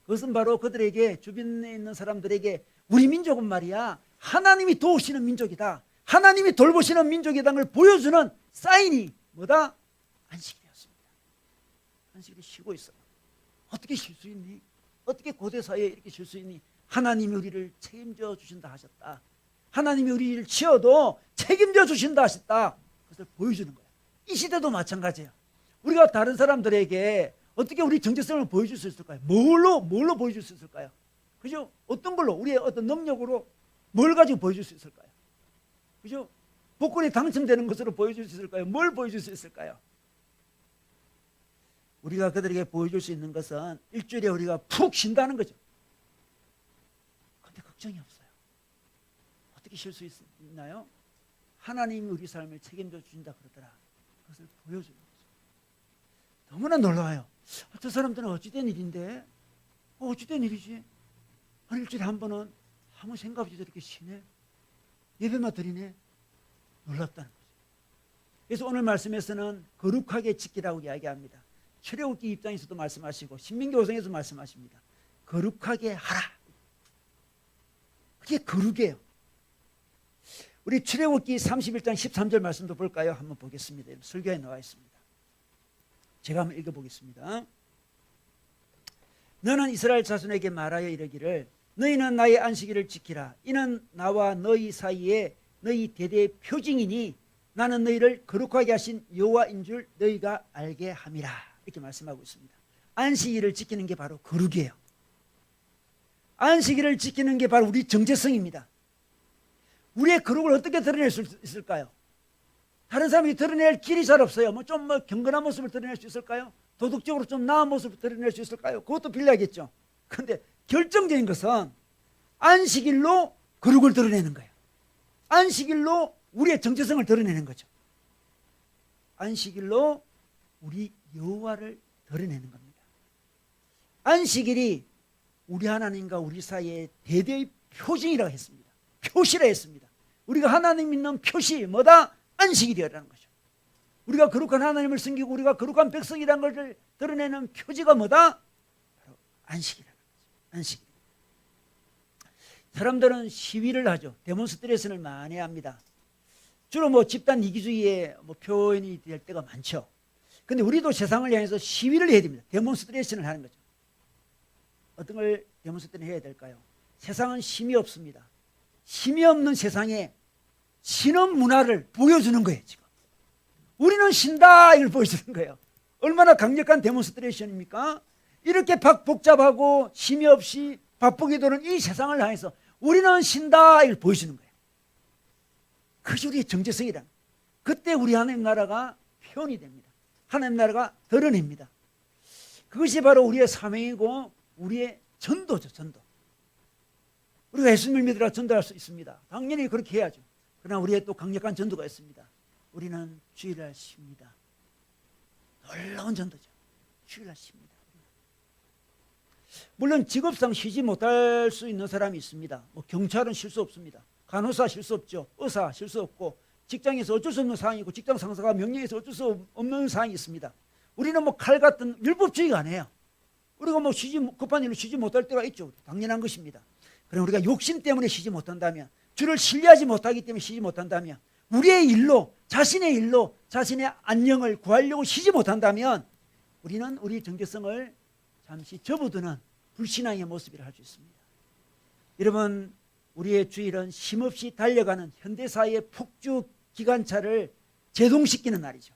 그것은 바로 그들에게, 주변에 있는 사람들에게 우리 민족은 말이야 하나님이 도우시는 민족이다, 하나님이 돌보시는 민족이라는 걸 보여주는 사인이 뭐다? 안식일이었습니다. 안식일이 쉬고 있어. 어떻게 쉴 수 있니? 어떻게 고대 사회에 이렇게 쉴 수 있니? 하나님이 우리를 책임져 주신다 하셨다. 하나님이 우리를 치어도 책임져 주신다 하셨다. 그것을 보여주는 거예요. 이 시대도 마찬가지예요. 우리가 다른 사람들에게 어떻게 우리 정체성을 보여줄 수 있을까요? 뭘로 보여줄 수 있을까요? 그죠? 어떤 걸로, 우리의 어떤 능력으로 뭘 가지고 보여줄 수 있을까요? 그죠? 복권에 당첨되는 것으로 보여줄 수 있을까요? 뭘 보여줄 수 있을까요? 우리가 그들에게 보여줄 수 있는 것은 일주일에 우리가 푹 쉰다는 거죠. 그런데 걱정이 없어요. 어떻게 쉴 수 있나요? 하나님이 우리 삶을 책임져 주신다 그러더라. 그것을 보여주는 거죠. 너무나 놀라워요. 저 사람들은 어찌된 일인데? 어찌된 일이지? 한 일주일에 한 번은 아무 생각 없이 저렇게 쉬네? 예배만 드리네? 놀랍다는 거죠. 그래서 오늘 말씀에서는 거룩하게 지키라고 이야기합니다. 출애굽기 입장에서도 말씀하시고 신명기 5장에서 말씀하십니다. 거룩하게 하라. 그게 거룩이에요. 우리 출애굽기 31장 13절 말씀도 볼까요? 한번 보겠습니다. 설교에 나와 있습니다. 제가 한번 읽어보겠습니다. 너는 이스라엘 자손에게 말하여 이르기를 너희는 나의 안식일을 지키라. 이는 나와 너희 사이에 너희 대대의 표징이니 나는 너희를 거룩하게 하신 여호와인 줄 너희가 알게 함이라. 이렇게 말씀하고 있습니다. 안식일을 지키는 게 바로 거룩이에요. 안식일을 지키는 게 바로 우리 정체성입니다. 우리의 거룩을 어떻게 드러낼 수 있을까요? 다른 사람이 드러낼 길이 잘 없어요. 좀 경건한 모습을 드러낼 수 있을까요? 도덕적으로 좀 나은 모습을 드러낼 수 있을까요? 그것도 필요하겠죠. 그런데 결정적인 것은 안식일로 거룩을 드러내는 거예요. 안식일로 우리의 정체성을 드러내는 거죠. 안식일로 우리 여호와를 드러내는 겁니다. 안식일이 우리 하나님과 우리 사이의 대대의 표징이라고 했습니다. 표시라 했습니다. 우리가 하나님 믿는 표시 뭐다? 안식일이라는 거죠. 우리가 거룩한 하나님을 섬기고 우리가 거룩한 백성이라는 것을 드러내는 표지가 뭐다? 바로 안식이라는 거죠. 안식일. 사람들은 시위를 하죠. 데몬스트레이션을 많이 합니다. 주로 집단 이기주의의 표현이 될 때가 많죠. 근데 우리도 세상을 향해서 시위를 해야 됩니다. 데몬스트레이션을 하는 거죠. 어떤 걸 데몬스트레이션 해야 될까요? 세상은 힘이 없습니다. 힘이 없는 세상에 신은 문화를 보여주는 거예요. 지금 우리는 신다 이걸 보여주는 거예요. 얼마나 강력한 데몬스트레이션입니까? 이렇게 복잡하고 힘이 없이 바쁘게 도는 이 세상을 향해서 우리는 신다 이걸 보여주는 거예요. 그것이 우리의 정체성이란. 그때 우리 하나님 나라가 표현이 됩니다. 하나님 나라가 드러냅니다. 그것이 바로 우리의 사명이고 우리의 전도죠. 전도. 우리가 예수님을 믿으라 전도할 수 있습니다. 당연히 그렇게 해야죠. 그러나 우리의 또 강력한 전도가 있습니다. 우리는 주일날 쉽니다. 놀라운 전도죠. 주일날 쉽니다. 물론 직업상 쉬지 못할 수 있는 사람이 있습니다. 뭐 경찰은 쉴 수 없습니다. 간호사 쉴 수 없죠. 의사 쉴 수 없고 직장에서 어쩔 수 없는 상황이고 직장 상사가 명령해서 어쩔 수 없는 상황이 있습니다. 우리는 뭐 칼 같은 율법주의가 아니에요. 우리가 뭐 급한 일로 쉬지 못할 때가 있죠. 당연한 것입니다. 그럼 우리가 욕심 때문에 쉬지 못한다면, 주를 신뢰하지 못하기 때문에 쉬지 못한다면, 우리의 일로, 자신의 일로 자신의 안녕을 구하려고 쉬지 못한다면 우리는 우리 정체성을 잠시 접어두는 불신앙의 모습이라 할 수 있습니다. 여러분, 우리의 주일은 쉼없이 달려가는 현대사회의 폭주 기관차를 제동시키는 날이죠.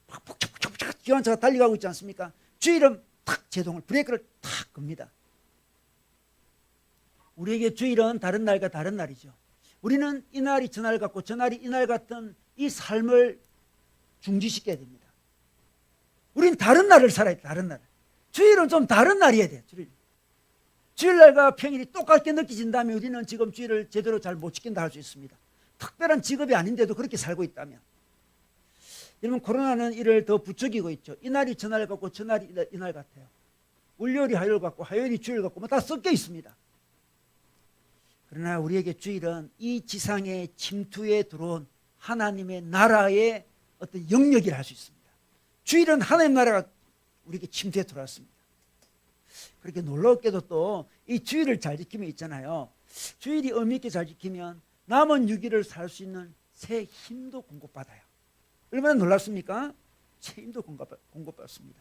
푹푹푹푹 기관차가 달려가고 있지 않습니까? 주일은 탁 제동을, 브레이크를 탁 겁니다. 우리에게 주일은 다른 날과 다른 날이죠. 우리는 이날이 저날 같고 저날이 이날 같은 이 삶을 중지시켜야 됩니다. 우리는 다른 날을 살아야 돼. 다른 날. 주일은 좀 다른 날이어야 돼요. 주일날과 평일이 똑같게 느껴진다면 우리는 지금 주일을 제대로 잘 못 지킨다 할 수 있습니다. 특별한 직업이 아닌데도 그렇게 살고 있다면. 여러분, 코로나는 이를 더 부추기고 있죠. 이날이 저날 같고 저날이 이날 같아요. 월요일이 화요일 같고 화요일이 주일 같고 뭐 다 섞여 있습니다. 그러나 우리에게 주일은 이 지상에 침투에 들어온 하나님의 나라의 어떤 영역이라 할 수 있습니다. 주일은 하나님 나라가 우리에게 침투에 들어왔습니다. 그렇게 놀랍게도 또 이 주일을 잘 지키면 있잖아요. 주일이 의미 있게 잘 지키면 남은 6일을 살 수 있는 새 힘도 공급받아요. 얼마나 놀랍습니까? 새 힘도 공급받습니다.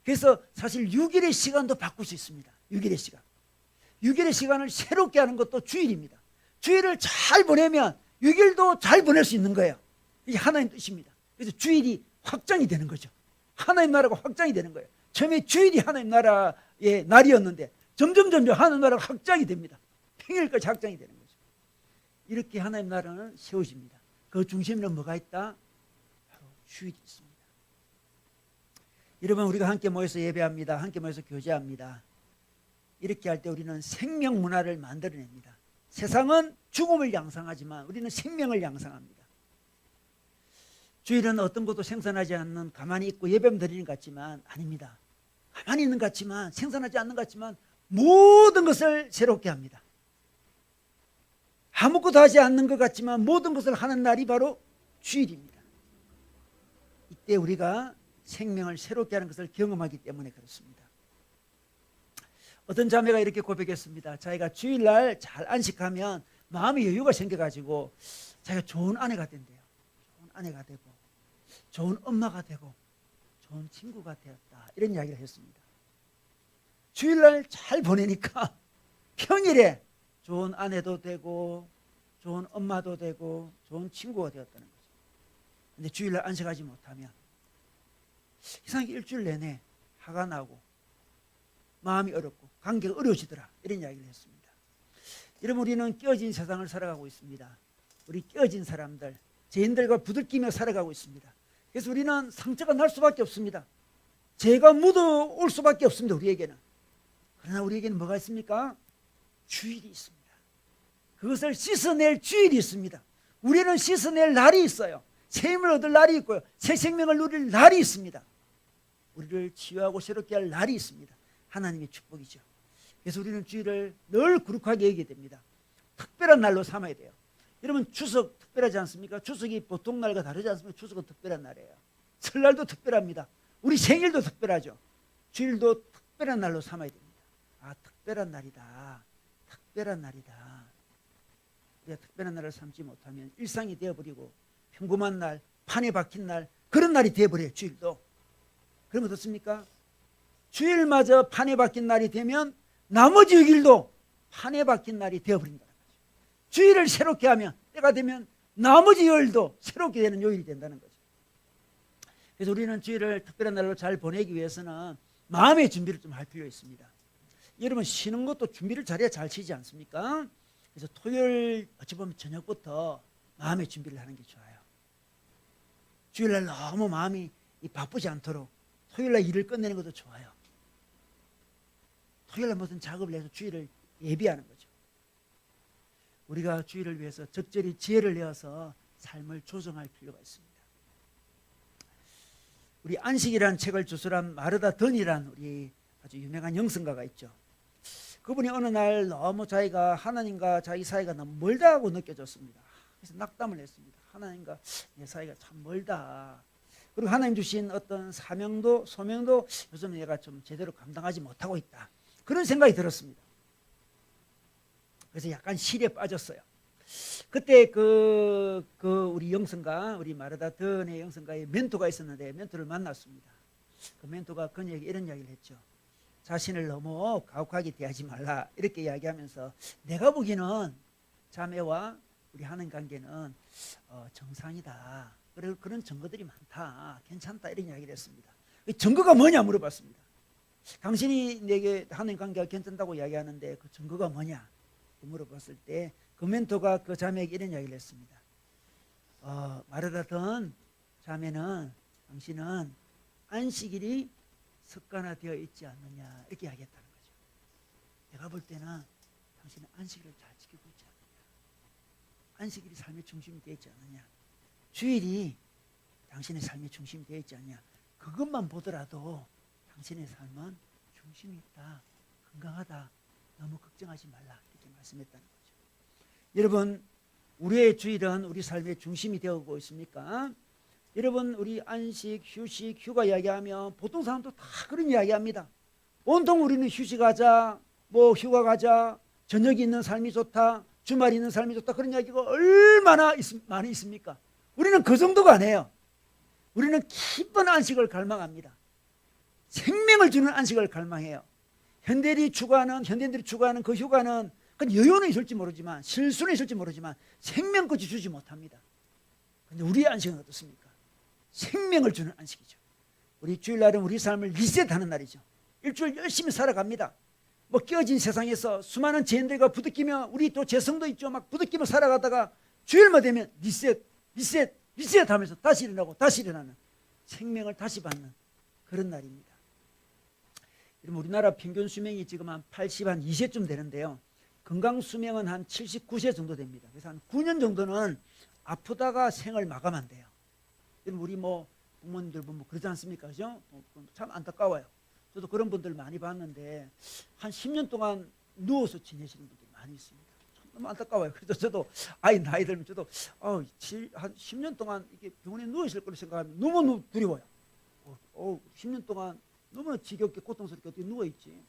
그래서 사실 6일의 시간도 바꿀 수 있습니다. 6일의 시간. 6일의 시간을 새롭게 하는 것도 주일입니다. 주일을 잘 보내면 6일도 잘 보낼 수 있는 거예요. 이게 하나님 뜻입니다. 그래서 주일이 확장이 되는 거죠. 하나님 나라가 확장이 되는 거예요. 처음에 주일이 하나님 나라의 날이었는데 점점 하나님 나라가 확장이 됩니다. 평일까지 확장이 되는 거죠. 이렇게 하나님 나라는 세워집니다. 그 중심에는 뭐가 있다? 바로 주일이 있습니다. 여러분, 우리가 함께 모여서 예배합니다. 함께 모여서 교제합니다. 이렇게 할 때 우리는 생명 문화를 만들어냅니다. 세상은 죽음을 양상하지만 우리는 생명을 양상합니다. 주일은 어떤 것도 생산하지 않는, 가만히 있고 예배만 드리는 것 같지만 아닙니다. 가만히 있는 것 같지만, 생산하지 않는 것 같지만 모든 것을 새롭게 합니다. 아무것도 하지 않는 것 같지만 모든 것을 하는 날이 바로 주일입니다. 이때 우리가 생명을 새롭게 하는 것을 경험하기 때문에 그렇습니다. 어떤 자매가 이렇게 고백했습니다. 자기가 주일날 잘 안식하면 마음의 여유가 생겨가지고 자기가 좋은 아내가 된대요. 좋은 아내가 되고 좋은 엄마가 되고 좋은 친구가 되었다, 이런 이야기를 했습니다. 주일날 잘 보내니까 평일에 좋은 아내도 되고 좋은 엄마도 되고 좋은 친구가 되었다는 거죠. 근데 주일날 안식하지 못하면 이상하게 일주일 내내 화가 나고 마음이 어렵고 관계가 어려워지더라, 이런 이야기를 했습니다. 여러분, 우리는 깨어진 세상을 살아가고 있습니다. 우리 깨어진 사람들, 죄인들과 부들끼며 살아가고 있습니다. 그래서 우리는 상처가 날 수밖에 없습니다. 죄가 묻어올 수밖에 없습니다. 우리에게는. 그러나 우리에게는 뭐가 있습니까? 주일이 있습니다. 그것을 씻어낼 주일이 있습니다. 우리는 씻어낼 날이 있어요. 새 힘을 얻을 날이 있고요, 새 생명을 누릴 날이 있습니다. 우리를 치유하고 새롭게 할 날이 있습니다. 하나님의 축복이죠. 그래서 우리는 주일을 늘 거룩하게 여기게 됩니다. 특별한 날로 삼아야 돼요. 여러분, 추석 특별하지 않습니까? 추석이 보통 날과 다르지 않습니까? 추석은 특별한 날이에요. 설날도 특별합니다. 우리 생일도 특별하죠. 주일도 특별한 날로 삼아야 됩니다. 아, 특별한 날이다. 특별한 날이다. 우리가 특별한 날을 삼지 못하면 일상이 되어버리고 평범한 날, 판에 박힌 날, 그런 날이 되어버려요. 주일도. 그러면 어떻습니까? 주일마저 판에 박힌 날이 되면 나머지 6일도 판에 박힌 날이 되어버린다는 거죠. 주일을 새롭게 하면, 때가 되면 나머지 요일도 새롭게 되는 요일이 된다는 거죠. 그래서 우리는 주일을 특별한 날로 잘 보내기 위해서는 마음의 준비를 좀 할 필요가 있습니다. 여러분, 쉬는 것도 준비를 잘해야 잘 쉬지 않습니까? 그래서 토요일 어찌 보면 저녁부터 마음의 준비를 하는 게 좋아요. 주일날 너무 마음이 바쁘지 않도록 토요일날 일을 끝내는 것도 좋아요. 토요일날 무슨 작업을 해서 주일을 예비하는 거죠. 우리가 주일을 위해서 적절히 지혜를 내어서 삶을 조정할 필요가 있습니다. 우리 안식이라는 책을 주술한 마르다 던이라는 우리 아주 유명한 영성가가 있죠. 그분이 어느 날 너무 자기가 하나님과 자기 사이가 너무 멀다고 느껴졌습니다. 그래서 낙담을 했습니다. 하나님과 내 사이가 참 멀다. 그리고 하나님 주신 어떤 사명도 소명도 요즘 내가 좀 제대로 감당하지 못하고 있다. 그런 생각이 들었습니다. 그래서 약간 시리에 빠졌어요. 그때 우리 영성가, 우리 마르다 드의 영성가의 멘토가 있었는데 멘토를 만났습니다. 그 멘토가 그녀에게 이런 이야기를 했죠. 자신을 너무 가혹하게 대하지 말라 이렇게 이야기하면서 내가 보기에는 자매와 우리 하는 관계는 정상이다. 그런 증거들이 많다. 괜찮다 이런 이야기를 했습니다. 증거가 뭐냐 물어봤습니다. 당신이 내게 하는 관계가 괜찮다고 이야기하는데 그 증거가 뭐냐 물어봤을 때 그 멘토가 그 자매에게 이런 이야기를 했습니다. 말하던 자매는 당신은 안식일이 습관화되어 있지 않느냐 이렇게 이야기했다는 거죠. 내가 볼 때는 당신은 안식일을 잘 지키고 있지 않느냐, 안식일이 삶의 중심이 되어 있지 않느냐, 주일이 당신의 삶의 중심이 되어 있지 않느냐, 그것만 보더라도 당신의 삶은 중심이 있다, 건강하다, 너무 걱정하지 말라 이렇게 말씀했다는 거죠. 여러분, 우리의 주일은 우리 삶의 중심이 되어오고 있습니까? 여러분, 우리 안식, 휴식, 휴가 이야기하면 보통 사람도 다 그런 이야기합니다. 온통 우리는 휴식하자, 뭐 휴가 가자, 저녁이 있는 삶이 좋다, 주말이 있는 삶이 좋다, 그런 이야기가 얼마나 많이 있습니까? 우리는 그 정도가 아니에요. 우리는 깊은 안식을 갈망합니다. 생명을 주는 안식을 갈망해요. 현대인들이 추구하는 그 휴가는 여유는 있을지 모르지만, 실수는 있을지 모르지만 생명까지 주지 못합니다. 그런데 우리의 안식은 어떻습니까? 생명을 주는 안식이죠. 우리 주일날은 우리 삶을 리셋하는 날이죠. 일주일 열심히 살아갑니다. 뭐 깨어진 세상에서 수많은 죄인들과 부딪히며, 우리 또 죄성도 있죠. 막 부딪히며 살아가다가 주일만 되면 리셋 하면서 다시 일어나고 다시 일어나는, 생명을 다시 받는 그런 날입니다. 여러분, 우리나라 평균 수명이 지금 한 82세쯤 되는데요. 건강 수명은 한 79세 정도 됩니다. 그래서 한 9년 정도는 아프다가 생을 마감한대요. 우리 뭐 부모님들 보면 그러지 않습니까? 그죠? 참 안타까워요. 저도 그런 분들 많이 봤는데 한 10년 동안 누워서 지내시는 분들이 많이 있습니다. 참 너무 안타까워요. 그래서 저도 아이 나이 들면 저도 한 10년 동안 이렇게 병원에 누워 있을 거를 생각하면 너무 두려워요. 10년 동안 너무나 지겹게 고통스럽게 어떻게 누워 있지?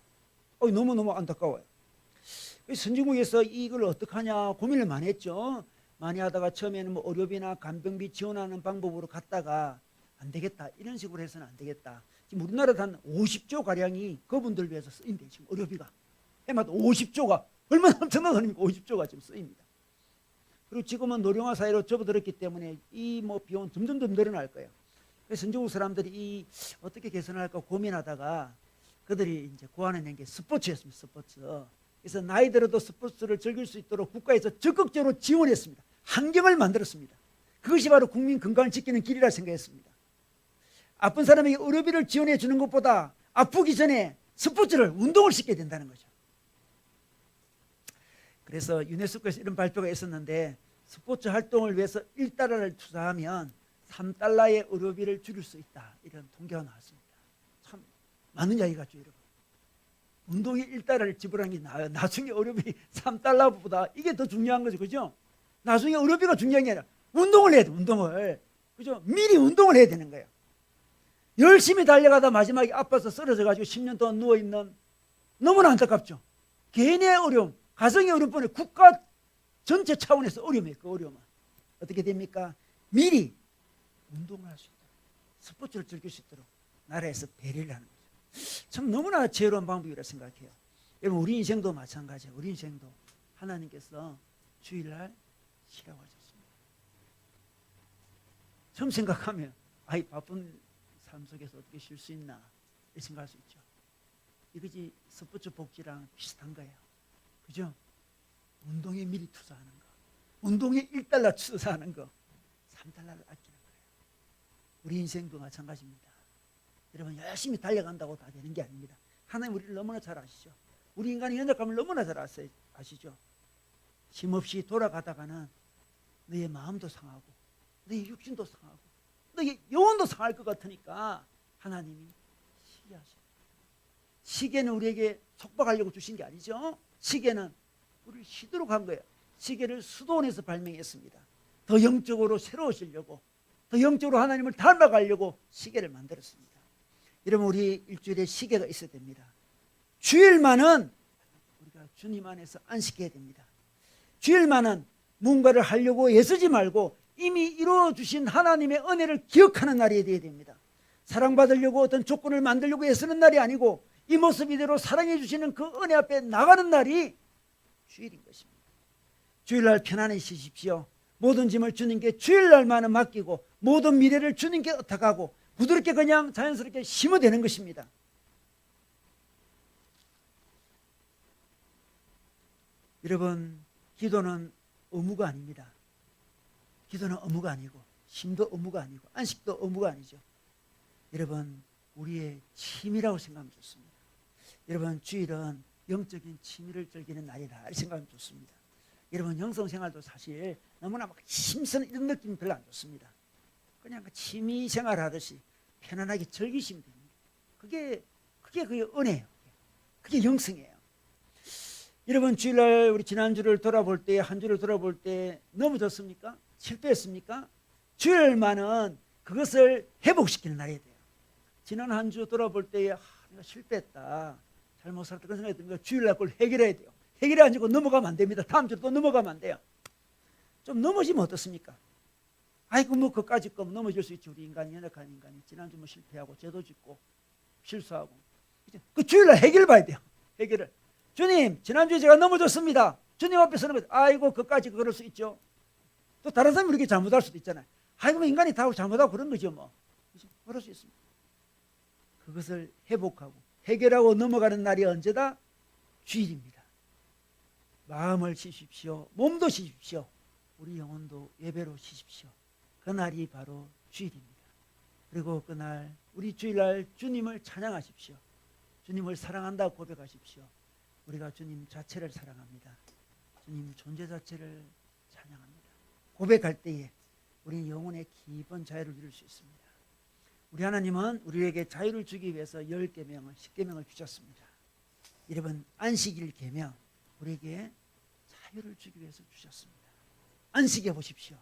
너무 안타까워요. 선진국에서 이걸 어떻게 하냐 고민을 많이 했죠. 많이 하다가 처음에는 뭐 의료비나 간병비 지원하는 방법으로 갔다가 안 되겠다, 이런 식으로 해서는 안 되겠다. 지금 우리나라도 한 50조 가량이 그분들 위해서 쓰인대. 지금 의료비가 해마다 50조가 얼마나 엄청난 돈입니까? 50조가 지금 쓰입니다. 그리고 지금은 노령화 사회로 접어들었기 때문에 이 뭐 비용은 점점 늘어날 거예요. 그래서 선진국 사람들이 어떻게 개선할까 고민하다가 그들이 이제 고안해낸 게 스포츠였습니다. 스포츠. 그래서 나이 들어도 스포츠를 즐길 수 있도록 국가에서 적극적으로 지원했습니다. 환경을 만들었습니다. 그것이 바로 국민 건강을 지키는 길이라 생각했습니다. 아픈 사람에게 의료비를 지원해 주는 것보다 아프기 전에 스포츠를, 운동을 시켜야 된다는 거죠. 그래서 유네스코에서 이런 발표가 있었는데, 스포츠 활동을 위해서 1달러를 투자하면 3달러의 의료비를 줄일 수 있다, 이런 통계가 나왔습니다. 참 많은 이야기 같죠, 여러분. 운동에 1달러를 지불하는 게 나아요. 나중에 의료비 3달러보다 이게 더 중요한 거죠. 그죠? 나중에 의료비가 중요한 게 아니라 운동을 해야 돼, 운동을. 그죠? 미리 운동을 해야 되는 거예요. 열심히 달려가다 마지막에 아파서 쓰러져가지고 10년 동안 누워있는, 너무나 안타깝죠. 개인의 어려움, 가정의 어려움뿐에 국가 전체 차원에서 어려움이에요. 그 어려움은 어떻게 됩니까? 미리 운동을 할 수 있도록, 스포츠를 즐길 수 있도록 나라에서 배려를 하는 거죠. 참 너무나 지혜로운 방법이라 생각해요. 여러분, 우리 인생도 마찬가지예요. 우리 인생도 하나님께서 주일날 쉬라고 하셨습니다. 처음 생각하면 바쁜 삶 속에서 어떻게 쉴 수 있나 이렇게 생각할 수 있죠. 이것이 스포츠 복지랑 비슷한 거예요. 그죠? 운동에 미리 투자하는 거, 운동에 1달러 투자하는 거, 3달러를 아끼는 거예요. 우리 인생도 마찬가지입니다. 여러분, 열심히 달려간다고 다 되는 게 아닙니다. 하나님 우리를 너무나 잘 아시죠. 우리 인간의 연약함을 너무나 잘 아시죠. 힘없이 돌아가다가는 너의 마음도 상하고 너의 육신도 상하고 너의 영혼도 상할 것 같으니까 하나님이 쉬게 하십니다. 시계는 우리에게 속박하려고 주신 게 아니죠. 시계는 우리를 쉬도록 한 거예요. 시계를 수도원에서 발명했습니다. 더 영적으로 새로우시려고, 더 영적으로 하나님을 닮아가려고 시계를 만들었습니다. 여러분, 우리 일주일에 시계가 있어야 됩니다. 주일만은 우리가 주님 안에서 안식해야 됩니다. 주일만은 뭔가를 하려고 애쓰지 말고 이미 이루어주신 하나님의 은혜를 기억하는 날이 되어야 됩니다. 사랑받으려고 어떤 조건을 만들려고 애쓰는 날이 아니고 이 모습 이대로 사랑해 주시는 그 은혜 앞에 나가는 날이 주일인 것입니다. 주일날 편안해지십시오. 모든 짐을 주님께 주일날만은 맡기고 모든 미래를 주님께 의탁하고 부드럽게 그냥 자연스럽게 심어대는 것입니다. 여러분, 기도는 의무가 아닙니다. 기도는 의무가 아니고 쉼도 의무가 아니고 안식도 의무가 아니죠. 여러분, 우리의 취미라고 생각하면 좋습니다. 여러분, 주일은 영적인 취미를 즐기는 날이다 이렇게 생각하면 좋습니다. 여러분, 영성생활도 사실 너무나 막 힘쓰는 이런 느낌이 별로 안 좋습니다. 그냥 취미 생활하듯이 편안하게 즐기시면 됩니다. 그게 그의 은혜예요. 그게 영성이에요. 여러분, 주일날 우리 지난주를 돌아볼 때, 한 주를 돌아볼 때 넘어졌습니까? 실패했습니까? 주일만은 그것을 회복시키는 날이 돼요. 지난 한 주 돌아볼 때 내가 실패했다, 잘못 살았다 그런 생각이 드니까 주일날 그걸 해결해야 돼요. 해결이 아니고 넘어가면 안 됩니다. 다음 주로 또 넘어가면 안 돼요. 좀 넘어지면 어떻습니까? 아이고 뭐 그까짓 거 넘어질 수 있지. 우리 인간이, 연약한 인간이 지난주 뭐 실패하고 죄도 짓고 실수하고 그 주일날 해결 봐야 돼요. 해결을. 주님, 지난주에 제가 넘어졌습니다. 주님 앞에 서는 거죠. 아이고 그까짓 그럴 수 있죠. 또 다른 사람이 이렇게 잘못할 수도 있잖아요. 아이고 뭐 인간이 다 잘못하고 그런 거죠 뭐. 그럴 수 있습니다. 그것을 회복하고 해결하고 넘어가는 날이 언제다? 주일입니다. 마음을 쉬십시오. 몸도 쉬십시오. 우리 영혼도 예배로 쉬십시오. 그날이 바로 주일입니다. 그리고 그날 우리 주일날 주님을 찬양하십시오. 주님을 사랑한다고 고백하십시오. 우리가 주님 자체를 사랑합니다. 주님 존재 자체를 찬양합니다. 고백할 때에 우리 영혼의 깊은 자유를 이룰 수 있습니다. 우리 하나님은 우리에게 자유를 주기 위해서 10계명을 10계명을 주셨습니다. 여러분, 안식일 계명 우리에게 자유를 주기 위해서 주셨습니다. 안식해 보십시오.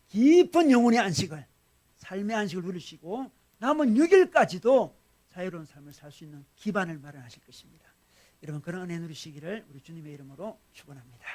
깊은 영혼의 안식을, 삶의 안식을 누리시고 남은 6일까지도 자유로운 삶을 살 수 있는 기반을 마련하실 것입니다. 여러분, 그런 은혜 누리시기를 우리 주님의 이름으로 축원합니다.